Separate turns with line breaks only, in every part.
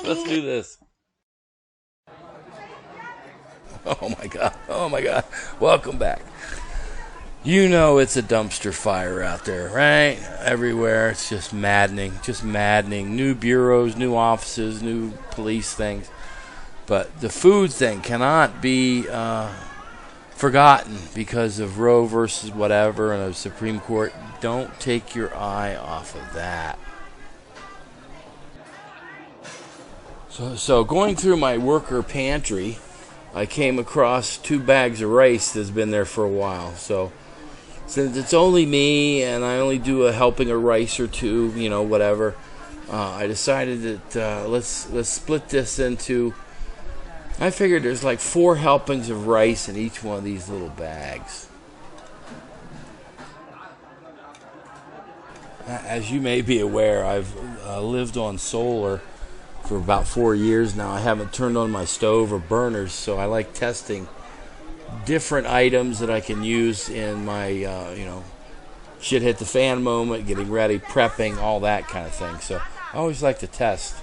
Let's do this. Oh my God. Oh my God. Welcome back. You know it's a dumpster fire out there, right? Everywhere. It's just maddening. Just maddening. New bureaus, new offices, new police things. But the food thing cannot be forgotten because of Roe versus whatever and the Supreme Court. Don't take your eye off of that. So going through my worker pantry, I came across 2 bags of rice that's been there for a while. So since it's only me and I only do a helping of rice or 2, you know, whatever, I decided that let's split this into. I figured there's like 4 helpings of rice in each one of these little bags. As you may be aware, I've lived on solar for about 4 years now. I haven't turned on my stove or burners, so I like testing different items that I can use in my, shit hit the fan moment, getting ready, prepping, all that kind of thing. So I always like to test.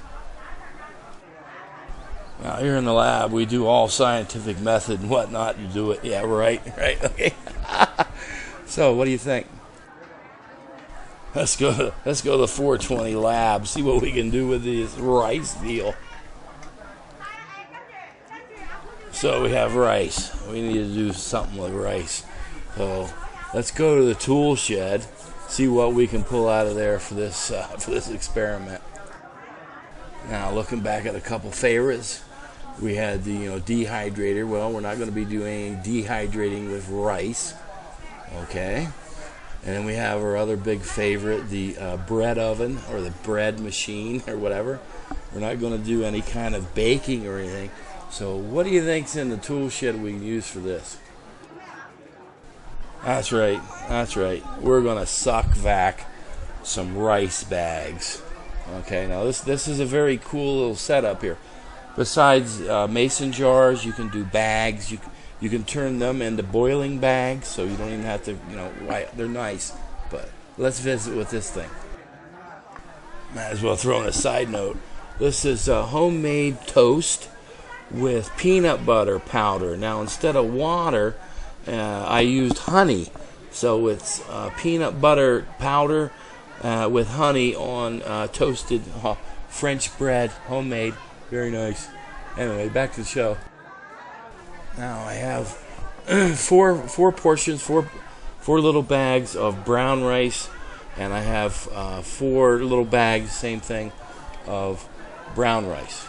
Now here in the lab, we do all scientific method and whatnot. You do it, yeah, right, okay. So what do you think? Let's go to the 420 lab, see what we can do with this rice deal. So we have rice. We need to do something with rice. So let's go to the tool shed, see what we can pull out of there for this experiment. Now looking back at a couple favorites, we had the dehydrator. Well, we're not going to be doing dehydrating with rice. Okay. And then we have our other big favorite, the bread oven or the bread machine or whatever. We're not going to do any kind of baking or anything. So what do you think's in the tool shed we can use for this? That's right. We're going to suck vac some rice bags. Okay, now this is a very cool little setup here. Besides mason jars, you can do bags. You can turn them into boiling bags, so you don't even have to, they're nice. But let's visit with this thing. Might as well throw in a side note. This is homemade toast with peanut butter powder. Now, instead of water, I used honey. So it's peanut butter powder with honey on toasted French bread, homemade. Very nice. Anyway, back to the show. Now I have four portions, four little bags of brown rice, and I have 4 little bags, same thing, of brown rice.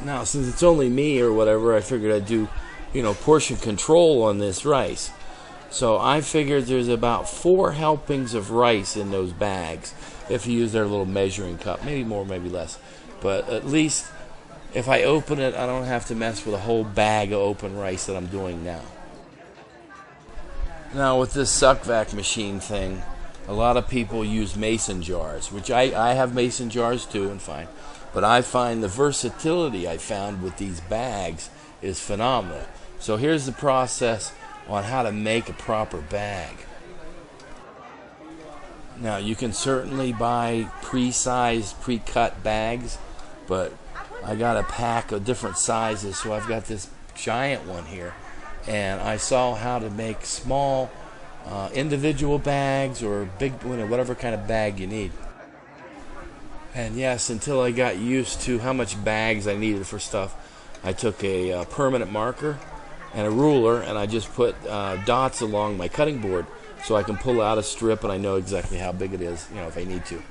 Now, since it's only me or whatever, I figured I'd do, portion control on this rice. So I figured there's about 4 helpings of rice in those bags, if you use their little measuring cup. Maybe more, maybe less. But at least if I open it, I don't have to mess with a whole bag of open rice that I'm doing now. Now with this suck vac machine thing, a lot of people use mason jars, which I have mason jars too, and fine. But I find the versatility I found with these bags is phenomenal. So here's the process on how to make a proper bag. Now you can certainly buy pre-sized, pre-cut bags, but I got a pack of different sizes, so I've got this giant one here, and I saw how to make small individual bags or big, whatever kind of bag you need. And yes, until I got used to how much bags I needed for stuff, I took a permanent marker and a ruler, and I just put dots along my cutting board so I can pull out a strip and I know exactly how big it is, if I need to.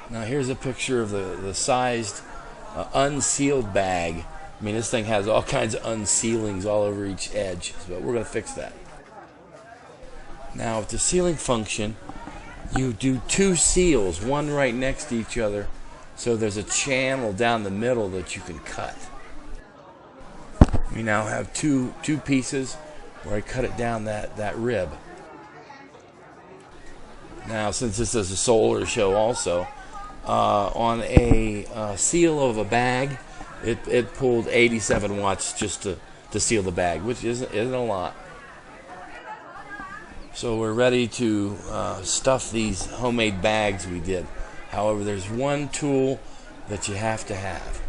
Now here's a picture of the sized unsealed bag. I mean, this thing has all kinds of unsealings all over each edge, but we're going to fix that. Now with the sealing function, you do 2 seals, one right next to each other, so there's a channel down the middle that you can cut. We now have two pieces where I cut it down that rib. Now, since this is a solar show also, on a seal of a bag, it pulled 87 watts just to seal the bag, which isn't a lot. So we're ready to stuff these homemade bags we did. However, there's one tool that you have to have.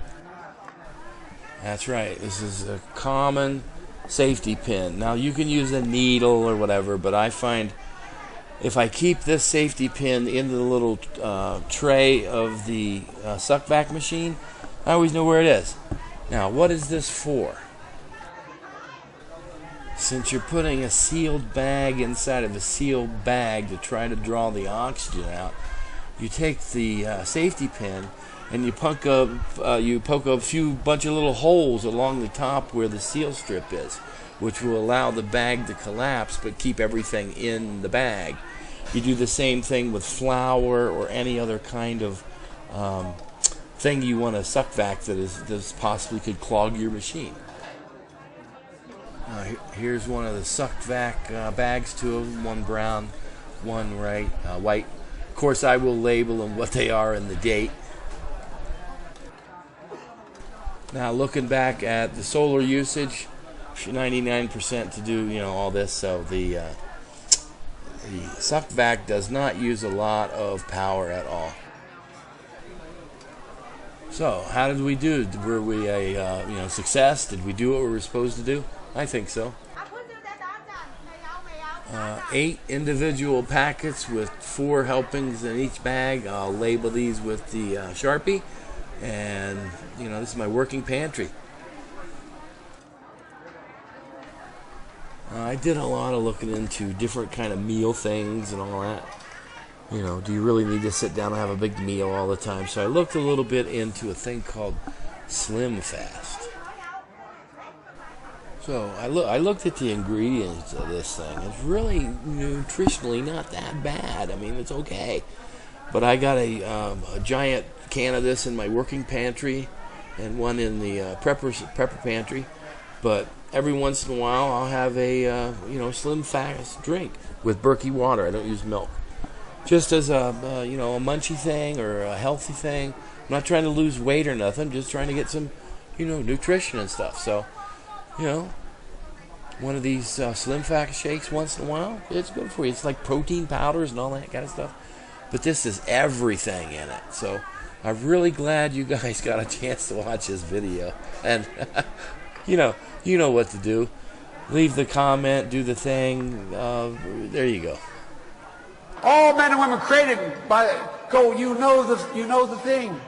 That's right. This is a common safety pin. Now you can use a needle or whatever, but I find if I keep this safety pin in the little tray of the suck vac machine, I always know where it is. Now, what is this for? Since you're putting a sealed bag inside of a sealed bag to try to draw the oxygen out, you take the safety pin and you poke a bunch of little holes along the top where the seal strip is, which will allow the bag to collapse but keep everything in the bag. You do the same thing with flour or any other kind of thing you want to suck vac that possibly could clog your machine. Here's one of the suck vac bags, two of them, one brown, one white. Of course, I will label them what they are and the date. Now, looking back at the solar usage, 99% to do all this. So the suck vac does not use a lot of power at all. So, how did we do? Were we a success? Did we do what we were supposed to do? I think so. 8 individual packets with 4 helpings in each bag. I'll label these with the Sharpie, and this is my working pantry. I did a lot of looking into different kind of meal things and all that. Do you really need to sit down and have a big meal all the time? So I looked a little bit into a thing called Slim Fast. So I looked at the ingredients of this thing. It's really nutritionally not that bad. I mean, it's okay. But I got a giant can of this in my working pantry and one in the prepper pantry. But every once in a while, I'll have a Slim Fast drink with Berkey water. I don't use milk. Just as a munchy thing or a healthy thing. I'm not trying to lose weight or nothing. Just trying to get some nutrition and stuff. So one of these Slim Fast shakes once in a while, it's good for you. It's like protein powders and all that kind of stuff. But this is everything in it. So I'm really glad you guys got a chance to watch this video. And you know what to do. Leave the comment, do the thing. There you go.
All men and women created by you know the thing.